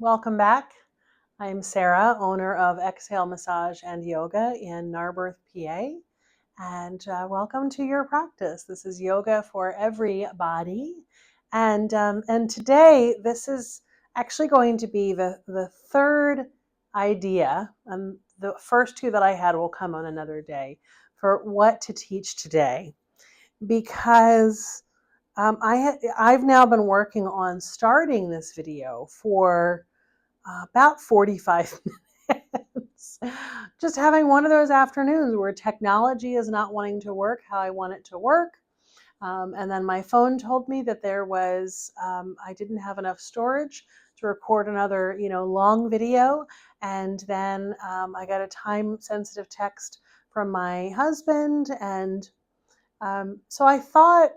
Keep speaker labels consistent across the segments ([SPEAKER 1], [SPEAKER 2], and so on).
[SPEAKER 1] Welcome back. I'm Sarah, owner of Exhale Massage and Yoga in Narberth, PA, and welcome to your practice. This is yoga for everybody, and today this is actually going to be the third idea, and the first two that I had will come on another day for what to teach today, because I've now been working on starting this video for about 45 minutes. Just having one of those afternoons where technology is not wanting to work how I want it to work. And then my phone told me that I didn't have enough storage to record another, long video. And then I got a time sensitive text from my husband. And so I thought,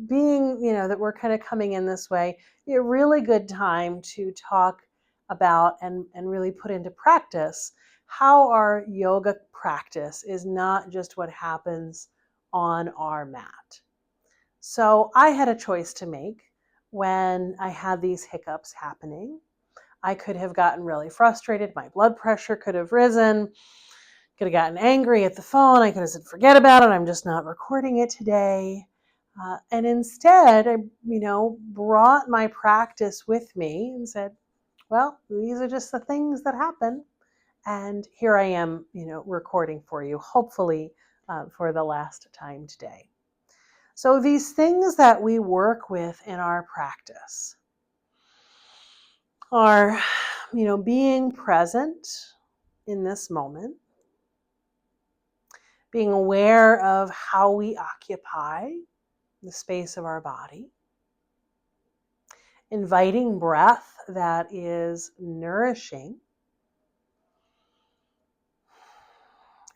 [SPEAKER 1] being, that we're kind of coming in this way, be a really good time to talk about and really put into practice how our yoga practice is not just what happens on our mat. So I had a choice to make when I had these hiccups happening. I could have gotten really frustrated. My blood pressure could have risen. Could have gotten angry at the phone. I could have said, forget about it. I'm just not recording it today. And instead, I, brought my practice with me and said, well, these are just the things that happen. And here I am, recording for you, hopefully for the last time today. So these things that we work with in our practice are, being present in this moment, being aware of how we occupy the space of our body, inviting breath that is nourishing.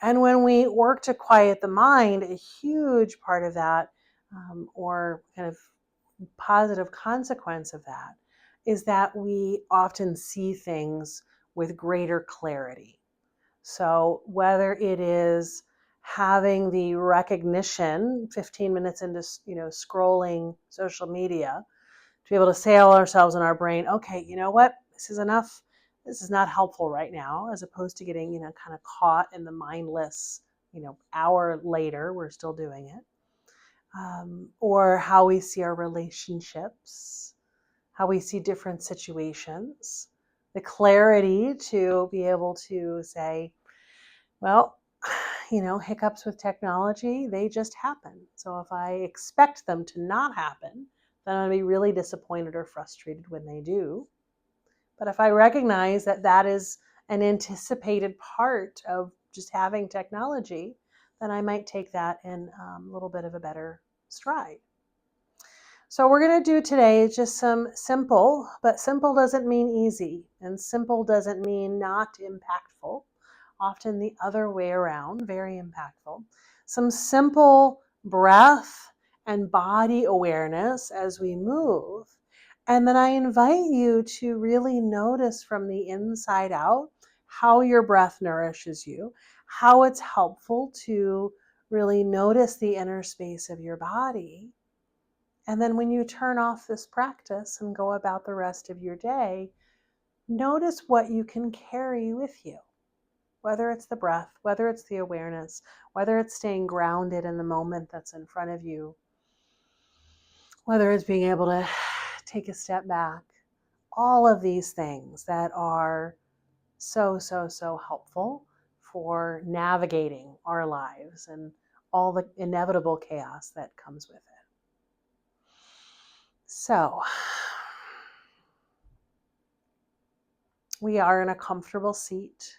[SPEAKER 1] And when we work to quiet the mind, a huge part of that, or kind of positive consequence of that, is that we often see things with greater clarity. So whether it is having the recognition 15 minutes into scrolling social media, to be able to say ourselves in our brain, okay, you know what, this is enough. This is not helpful right now, as opposed to getting, kind of caught in the mindless, hour later, we're still doing it. Or how we see our relationships, how we see different situations, the clarity to be able to say, well, hiccups with technology, they just happen. So if I expect them to not happen, then I'm going to be really disappointed or frustrated when they do. But if I recognize that that is an anticipated part of just having technology, then I might take that in a little bit of a better stride. So we're going to do today just some simple, but simple doesn't mean easy, and simple doesn't mean not impactful. Often the other way around, very impactful. Some simple breath and body awareness as we move. And then I invite you to really notice from the inside out how your breath nourishes you, how it's helpful to really notice the inner space of your body. And then when you turn off this practice and go about the rest of your day, notice what you can carry with you. Whether it's the breath, whether it's the awareness, whether it's staying grounded in the moment that's in front of you, whether it's being able to take a step back, all of these things that are so, so, so helpful for navigating our lives and all the inevitable chaos that comes with it. So, we are in a comfortable seat.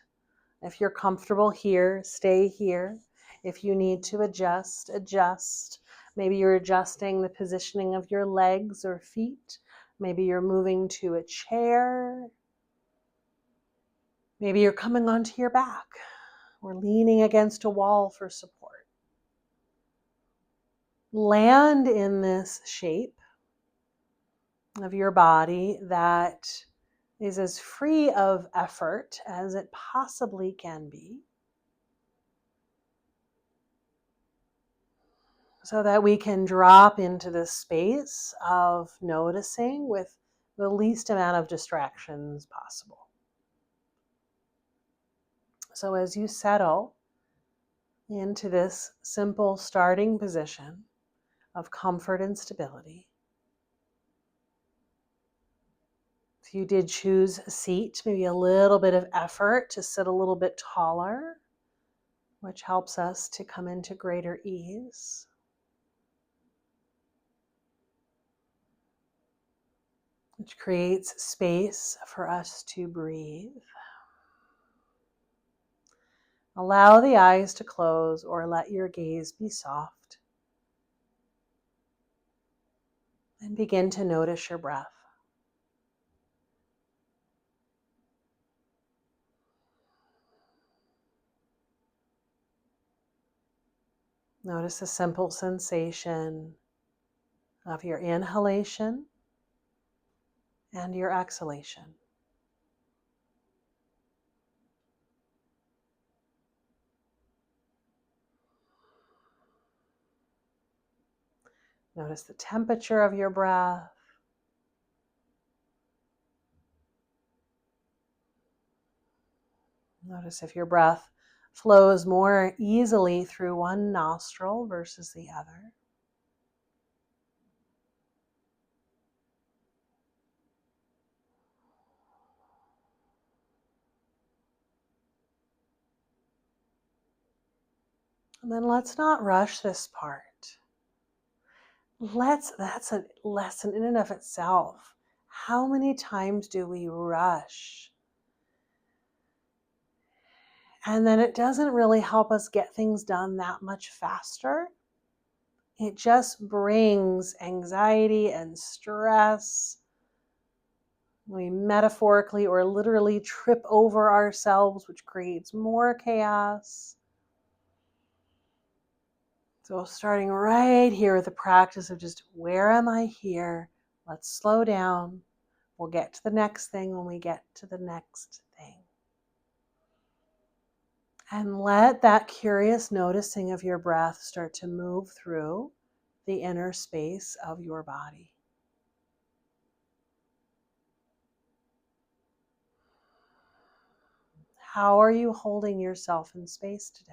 [SPEAKER 1] If you're comfortable here, stay here. If you need to adjust, adjust. Maybe you're adjusting the positioning of your legs or feet. Maybe you're moving to a chair. Maybe you're coming onto your back or leaning against a wall for support. Land in this shape of your body that is as free of effort as it possibly can be, so that we can drop into this space of noticing with the least amount of distractions possible. So as you settle into this simple starting position of comfort and stability, if you did choose a seat, maybe a little bit of effort to sit a little bit taller, which helps us to come into greater ease. Which creates space for us to breathe. Allow the eyes to close or let your gaze be soft. And begin to notice your breath. Notice the simple sensation of your inhalation and your exhalation. Notice the temperature of your breath. Notice if your breath flows more easily through one nostril versus the other. And then let's not rush this part. That's a lesson in and of itself. How many times do we rush? And then it doesn't really help us get things done that much faster. It just brings anxiety and stress. We metaphorically or literally trip over ourselves, which creates more chaos. So starting right here with the practice of just, where am I here? Let's slow down. We'll get to the next thing when we get to the next thing. And let that curious noticing of your breath start to move through the inner space of your body. How are you holding yourself in space today?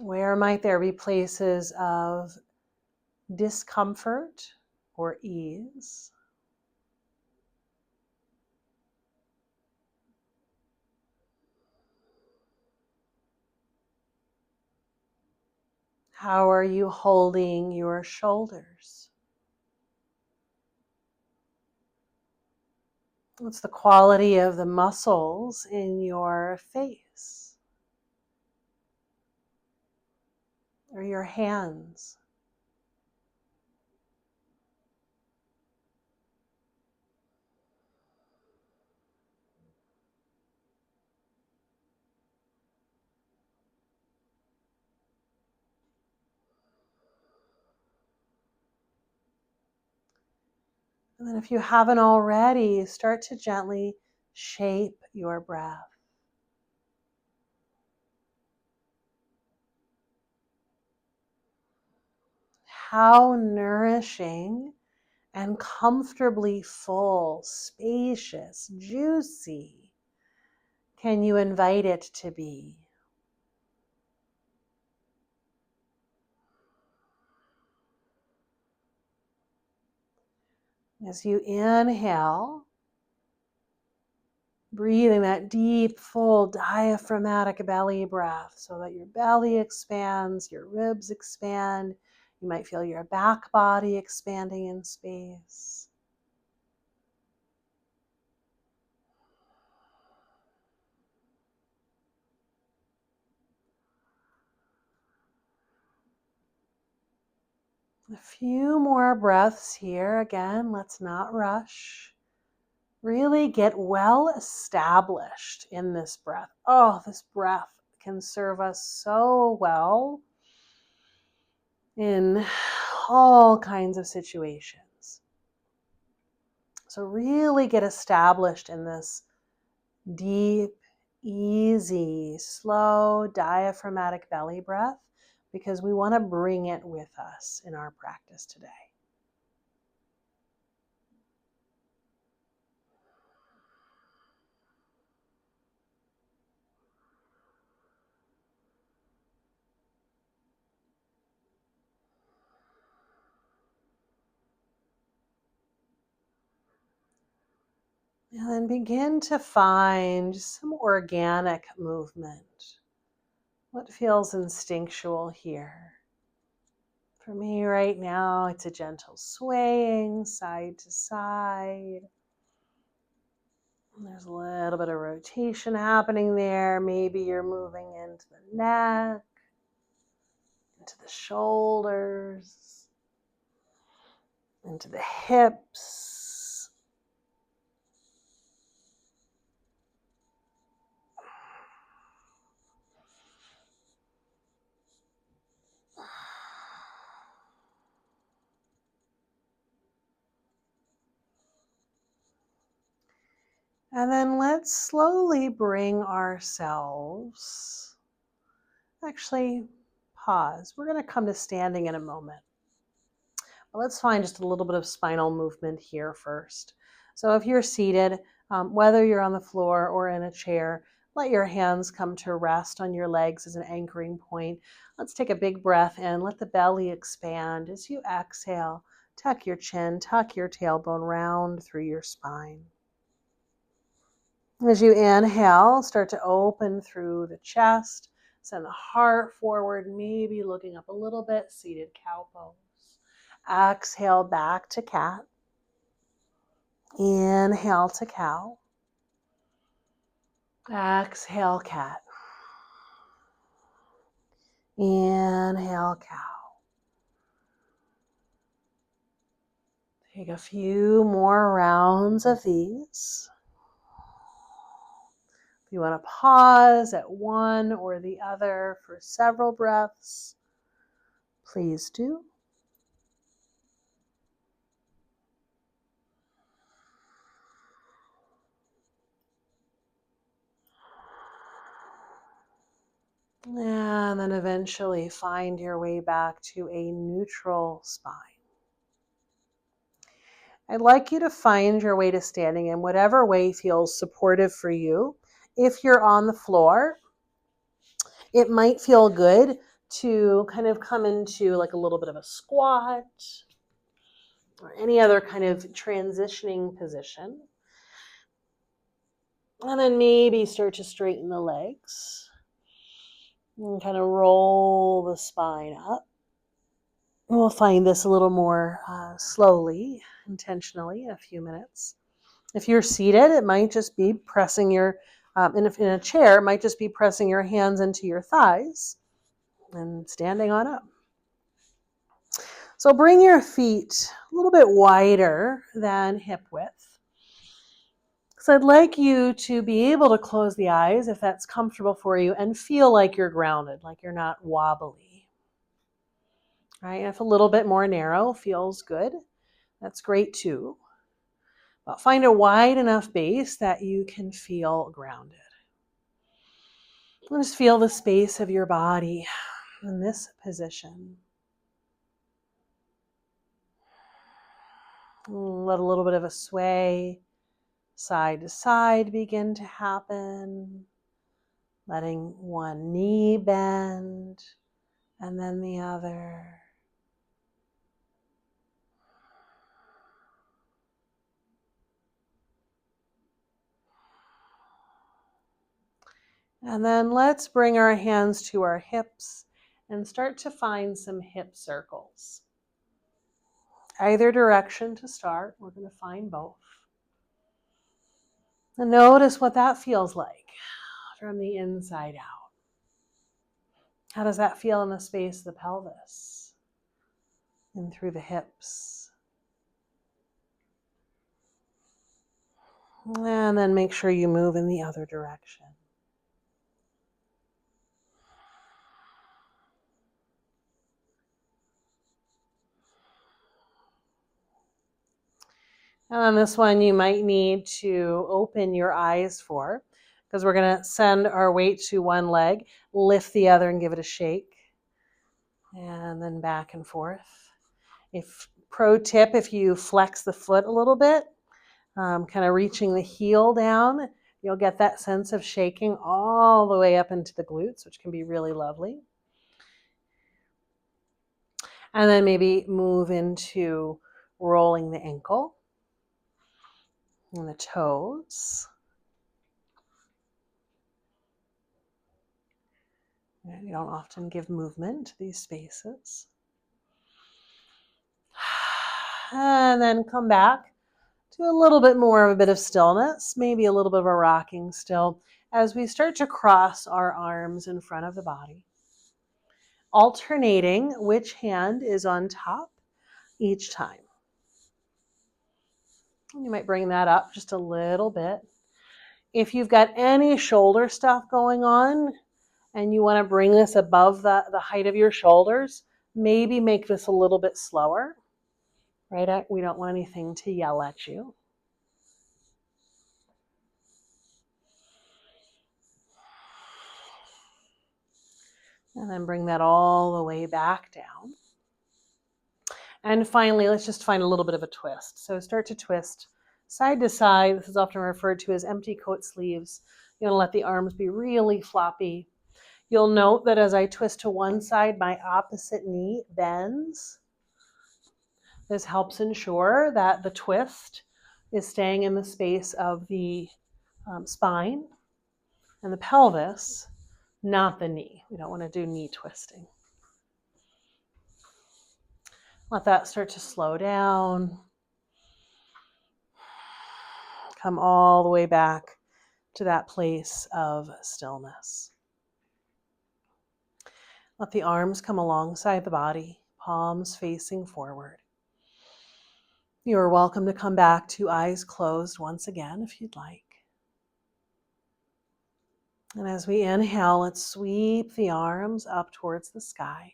[SPEAKER 1] Where might there be places of discomfort or ease? How are you holding your shoulders? What's the quality of the muscles in your face or your hands? And then if you haven't already, start to gently shape your breath. How nourishing and comfortably full, spacious, juicy can you invite it to be? As you inhale, breathing that deep, full, diaphragmatic belly breath so that your belly expands, your ribs expand. You might feel your back body expanding in space. A few more breaths here. Again, let's not rush. Really get well established in this breath. Oh, this breath can serve us so well in all kinds of situations. So really get established in this deep, easy, slow, diaphragmatic belly breath because we want to bring it with us in our practice today. And then begin to find some organic movement. What feels instinctual here? For me right now, it's a gentle swaying side to side. There's a little bit of rotation happening there. Maybe you're moving into the neck, into the shoulders, into the hips. And then let's slowly bring ourselves, actually pause. We're going to come to standing in a moment. But let's find just a little bit of spinal movement here first. So if you're seated, whether you're on the floor or in a chair, let your hands come to rest on your legs as an anchoring point. Let's take a big breath in. Let the belly expand. As you exhale, tuck your chin, tuck your tailbone round through your spine. As you inhale, start to open through the chest. Send the heart forward, maybe looking up a little bit, seated cow pose. Exhale back to cat. Inhale to cow. Exhale cat. Inhale cow. Take a few more rounds of these. If you want to pause at one or the other for several breaths, please do. And then eventually find your way back to a neutral spine. I'd like you to find your way to standing in whatever way feels supportive for you. If you're on the floor, it might feel good to kind of come into like a little bit of a squat or any other kind of transitioning position. And then maybe start to straighten the legs and kind of roll the spine up. We'll find this a little more slowly, intentionally in a few minutes. If you're seated, it might just be pressing your, in a chair, it might just be pressing your hands into your thighs and standing on up. So bring your feet a little bit wider than hip width. So I'd like you to be able to close the eyes if that's comfortable for you and feel like you're grounded, like you're not wobbly. Right? If a little bit more narrow feels good, that's great too. But find a wide enough base that you can feel grounded. And just feel the space of your body in this position. Let a little bit of a sway side to side begin to happen. Letting one knee bend and then the other. And then let's bring our hands to our hips and start to find some hip circles. Either direction to start, we're going to find both. And notice what that feels like from the inside out. How does that feel in the space of the pelvis and through the hips? And then make sure you move in the other direction. And on this one, you might need to open your eyes for, because we're going to send our weight to one leg, lift the other and give it a shake, and then back and forth. Pro tip, if you flex the foot a little bit, kind of reaching the heel down, you'll get that sense of shaking all the way up into the glutes, which can be really lovely. And then maybe move into rolling the ankle and the toes. You don't often give movement to these spaces. And then come back to a little bit more of a bit of stillness, maybe a little bit of a rocking still, as we start to cross our arms in front of the body, alternating which hand is on top each time. You might bring that up just a little bit. If you've got any shoulder stuff going on and you want to bring this above the height of your shoulders, maybe make this a little bit slower, right? We don't want anything to yell at you. And then bring that all the way back down. And finally, let's just find a little bit of a twist. So start to twist side to side. This is often referred to as empty coat sleeves. You want to let the arms be really floppy. You'll note that as I twist to one side, my opposite knee bends. This helps ensure that the twist is staying in the space of the spine and the pelvis, not the knee. We don't want to do knee twisting. Let that start to slow down. Come all the way back to that place of stillness. Let the arms come alongside the body, palms facing forward. You are welcome to come back to eyes closed once again if you'd like. And as we inhale, let's sweep the arms up towards the sky.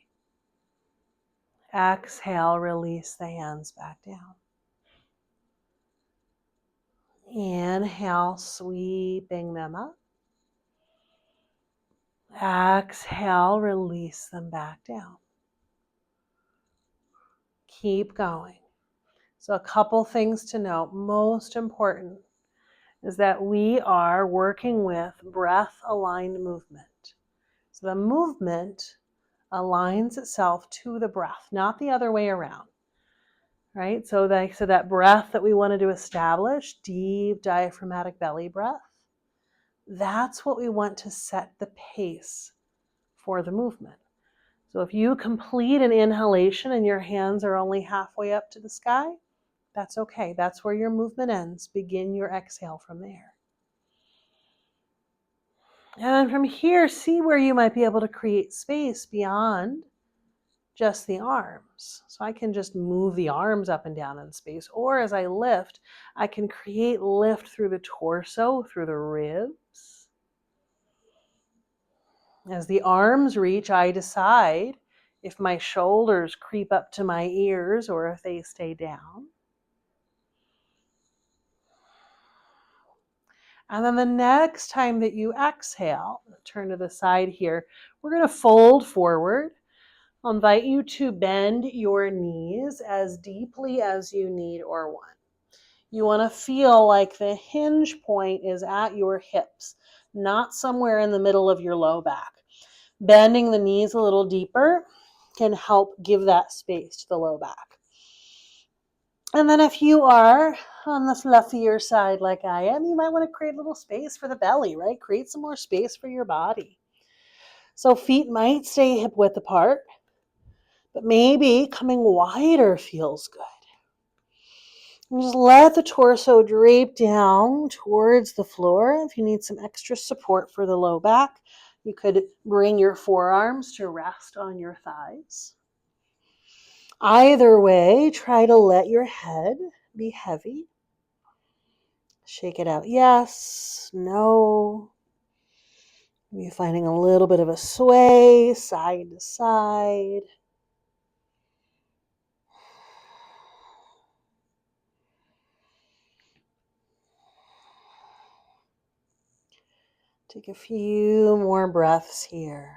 [SPEAKER 1] Exhale, release the hands back down. Inhale, sweeping them up. Exhale, release them back down. Keep going. So a couple things to note. Most important is that we are working with breath-aligned movement. So the movement aligns itself to the breath, not the other way around. Right? So that breath that we wanted to establish, deep diaphragmatic belly breath, that's what we want to set the pace for the movement. So if you complete an inhalation and your hands are only halfway up to the sky, that's okay. That's where your movement ends. Begin your exhale from there. And then from here, see where you might be able to create space beyond just the arms. So I can just move the arms up and down in space. Or as I lift, I can create lift through the torso, through the ribs. As the arms reach, I decide if my shoulders creep up to my ears or if they stay down. And then the next time that you exhale, turn to the side here, we're going to fold forward. I'll invite you to bend your knees as deeply as you need or want. You want to feel like the hinge point is at your hips, not somewhere in the middle of your low back. Bending the knees a little deeper can help give that space to the low back. And then if you are on the fluffier side like I am, you might want to create a little space for the belly, right? Create some more space for your body. So feet might stay hip width apart, but maybe coming wider feels good. And just let the torso drape down towards the floor. If you need some extra support for the low back, you could bring your forearms to rest on your thighs. Either way, try to let your head be heavy. Shake it out. Yes, no. Maybe finding a little bit of a sway side to side. Take a few more breaths here.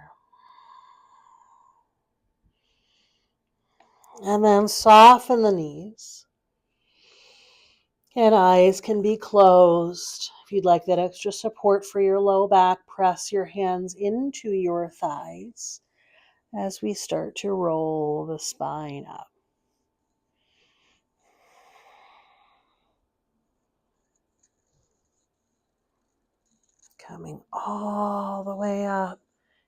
[SPEAKER 1] And then soften the knees. And eyes can be closed. If you'd like that extra support for your low back, press your hands into your thighs as we start to roll the spine up. Coming all the way up.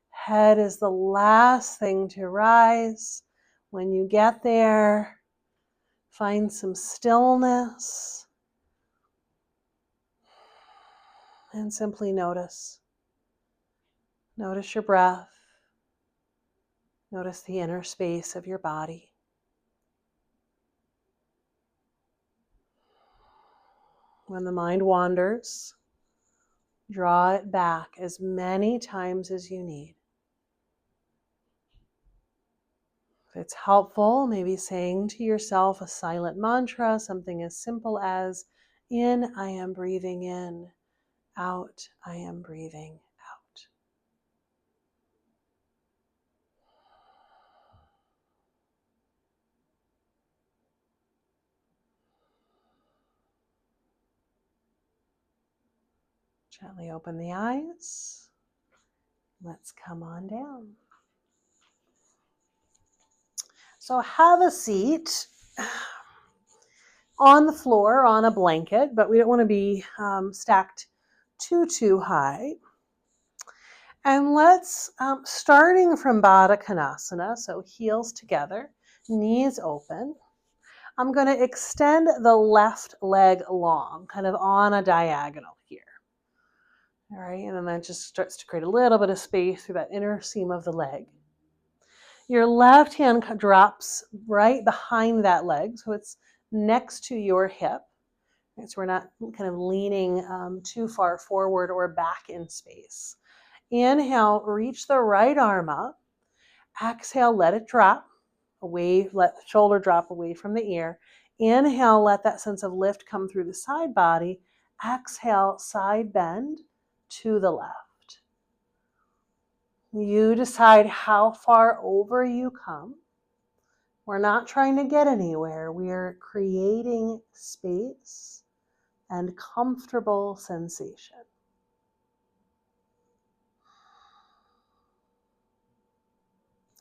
[SPEAKER 1] Head is the last thing to rise. When you get there, find some stillness and simply notice. Notice your breath. Notice the inner space of your body. When the mind wanders, draw it back as many times as you need. If it's helpful, maybe saying to yourself a silent mantra, something as simple as, in, I am breathing in, out, I am breathing out. Gently open the eyes. Let's come on down. So have a seat on the floor, on a blanket, but we don't want to be stacked too high. And let's, starting from Baddha Konasana, so heels together, knees open. I'm going to extend the left leg long, kind of on a diagonal here. All right, and then that just starts to create a little bit of space through that inner seam of the leg. Your left hand drops right behind that leg, so it's next to your hip. Right, so we're not kind of leaning too far forward or back in space. Inhale, reach the right arm up. Exhale, let it drop away, let the shoulder drop away from the ear. Inhale, let that sense of lift come through the side body. Exhale, side bend to the left. You decide how far over you come. We're not trying to get anywhere. We are creating space and comfortable sensation.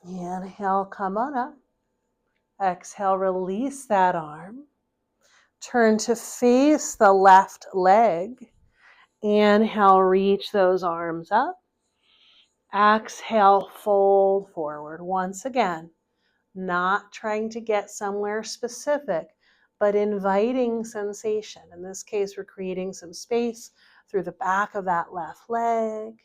[SPEAKER 1] Inhale, come on up. Exhale, release that arm. Turn to face the left leg. Inhale, reach those arms up. Exhale, fold forward. Once again, not trying to get somewhere specific, but inviting sensation. In this case, we're creating some space through the back of that left leg.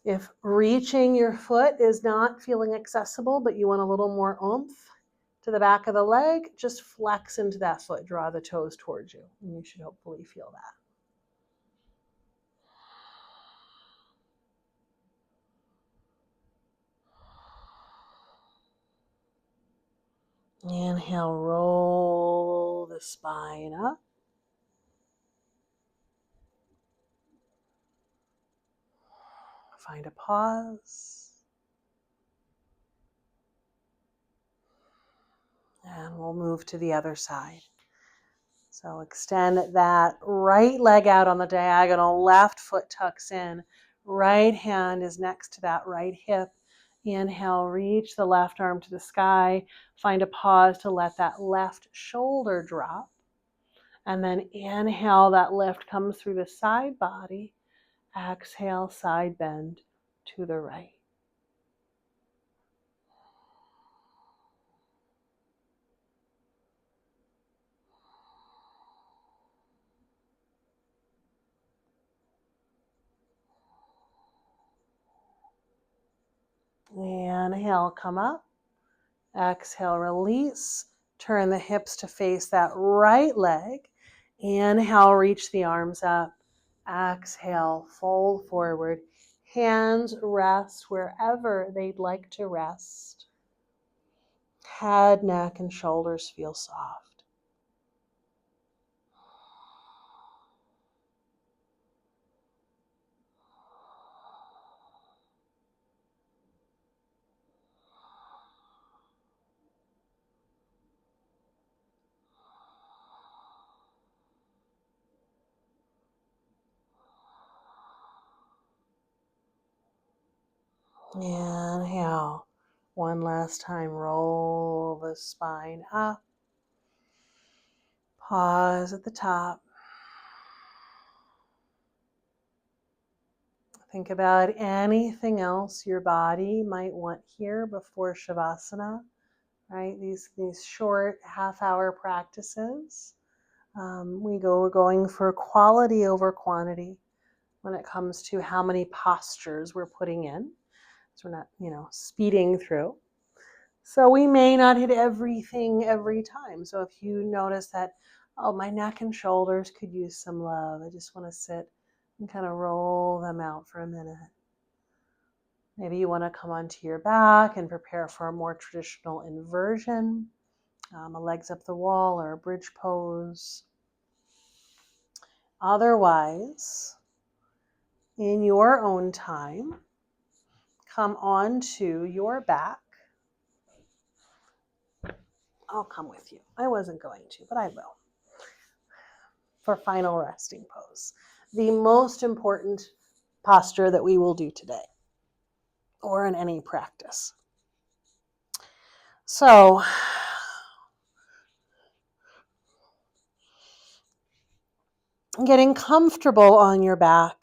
[SPEAKER 1] If reaching your foot is not feeling accessible, but you want a little more oomph to the back of the leg, just flex into that foot, draw the toes towards you, and you should hopefully feel that. Inhale, roll the spine up. Find a pause. And we'll move to the other side. So extend that right leg out on the diagonal, left foot tucks in, right hand is next to that right hip. Inhale, reach the left arm to the sky. Find a pause to let that left shoulder drop. And then inhale, that lift comes through the side body. Exhale, side bend to the right. Inhale, come up. Exhale, release. Turn the hips to face that right leg. Inhale, reach the arms up. Exhale, fold forward. Hands rest wherever they'd like to rest. Head, neck, and shoulders feel soft. Inhale. One last time, roll the spine up. Pause at the top. Think about anything else your body might want here before Shavasana, right? These short half-hour practices. We're going for quality over quantity when it comes to how many postures we're putting in. So we're not, speeding through. So we may not hit everything every time. So if you notice that, oh, my neck and shoulders could use some love, I just want to sit and kind of roll them out for a minute. Maybe you want to come onto your back and prepare for a more traditional inversion, a legs up the wall or a bridge pose. Otherwise, in your own time, come onto your back. I'll come with you. I wasn't going to, but I will. For final resting pose. The most important posture that we will do today or in any practice. So, getting comfortable on your back.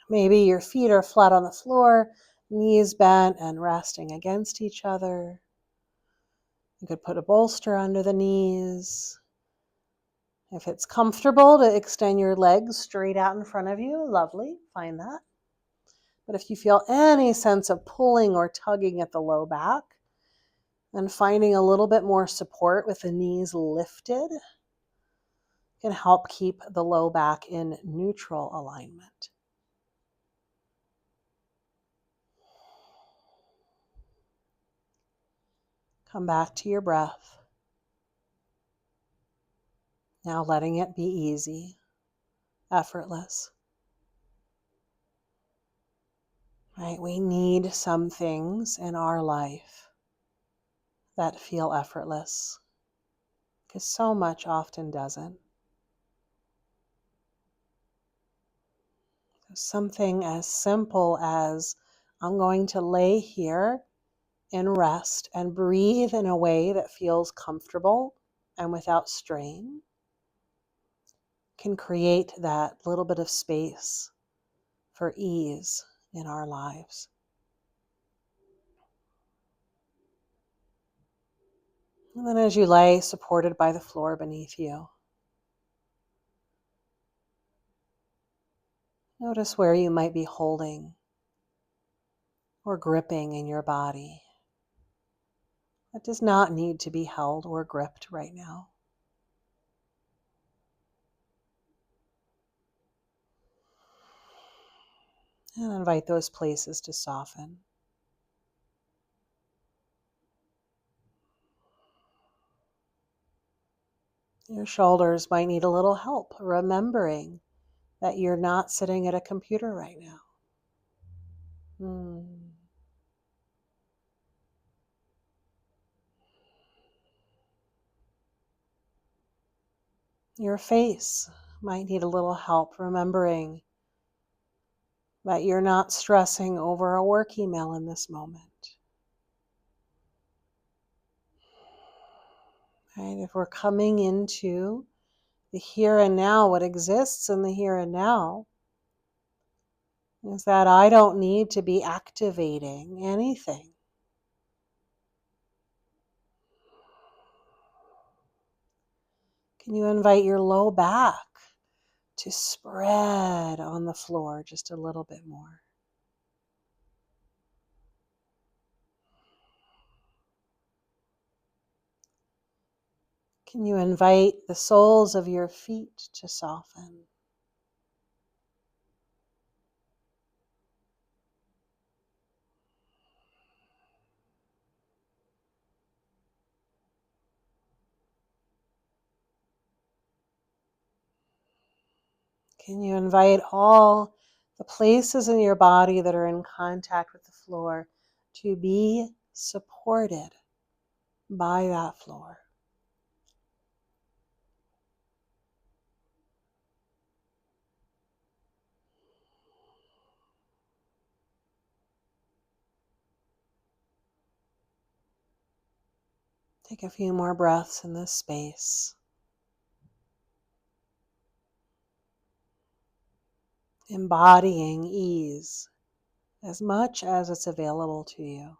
[SPEAKER 1] Maybe your feet are flat on the floor, knees bent and resting against each other. You could put a bolster under the knees. If it's comfortable to extend your legs straight out in front of you, lovely, find that. But if you feel any sense of pulling or tugging at the low back, and finding a little bit more support with the knees lifted can help keep the low back in neutral alignment. Come back to your breath. Now letting it be easy, effortless. Right? We need some things in our life that feel effortless, because so much often doesn't. Something as simple as I'm going to lay here and rest and breathe in a way that feels comfortable and without strain can create that little bit of space for ease in our lives. And then as you lay supported by the floor beneath you, notice where you might be holding or gripping in your body. That does not need to be held or gripped right now. And invite those places to soften. Your shoulders might need a little help remembering that you're not sitting at a computer right now. Your face might need a little help remembering that you're not stressing over a work email in this moment. Right? If we're coming into the here and now, what exists in the here and now is that I don't need to be activating anything. Can you invite your low back to spread on the floor just a little bit more? Can you invite the soles of your feet to soften? Can you invite all the places in your body that are in contact with the floor to be supported by that floor? Take a few more breaths in this space, embodying ease as much as it's available to you.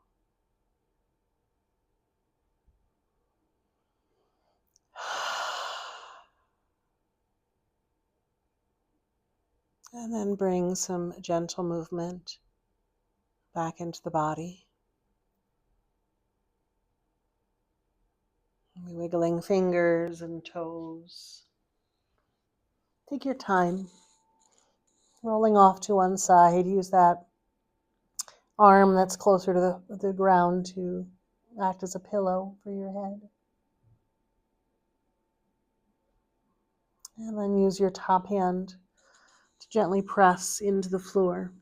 [SPEAKER 1] And then bring some gentle movement back into the body. Wiggling fingers and toes. Take your time. Rolling off to one side. Use that arm that's closer to the ground to act as a pillow for your head. And then use your top hand to gently press into the floor.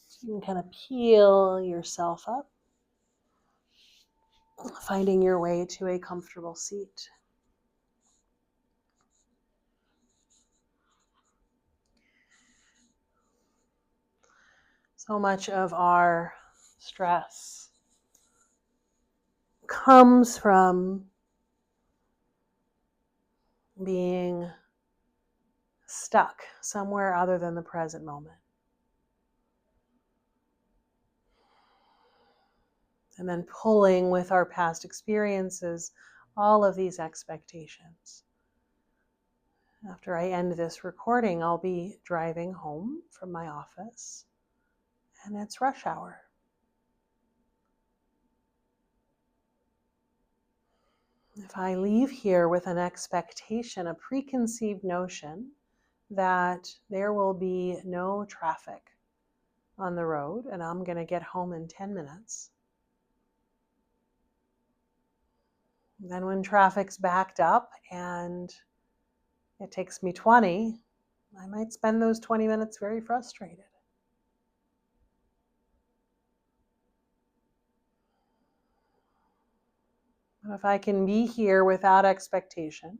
[SPEAKER 1] So you can kind of peel yourself up, finding your way to a comfortable seat. So much of our stress comes from being stuck somewhere other than the present moment. And then pulling with our past experiences all of these expectations. After I end this recording, I'll be driving home from my office, and it's rush hour. If I leave here with an expectation, a preconceived notion that there will be no traffic on the road and I'm going to get home in 10 minutes, then when traffic's backed up and it takes me 20, I might spend those 20 minutes very frustrated. But if I can be here without expectation,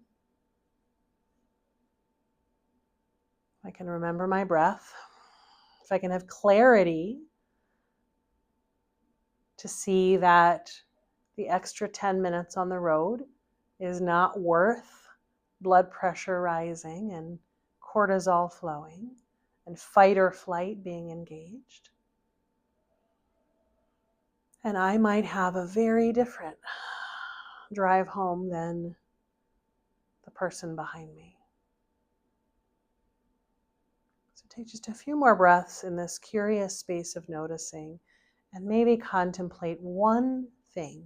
[SPEAKER 1] if I can remember my breath, if I can have clarity to see that the extra 10 minutes on the road is not worth blood pressure rising and cortisol flowing and fight or flight being engaged, and I might have a very different drive home than the person behind me. So take just a few more breaths in this curious space of noticing, and maybe contemplate one thing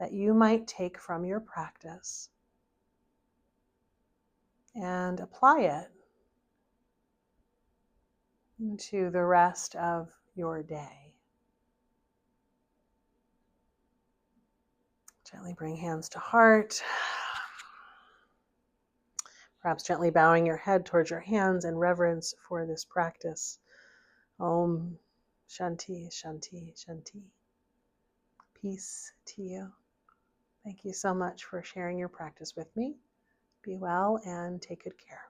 [SPEAKER 1] that you might take from your practice and apply it into the rest of your day. Gently bring hands to heart. Perhaps gently bowing your head towards your hands in reverence for this practice. Om Shanti, Shanti, Shanti. Peace to you. Thank you so much for sharing your practice with me. Be well and take good care.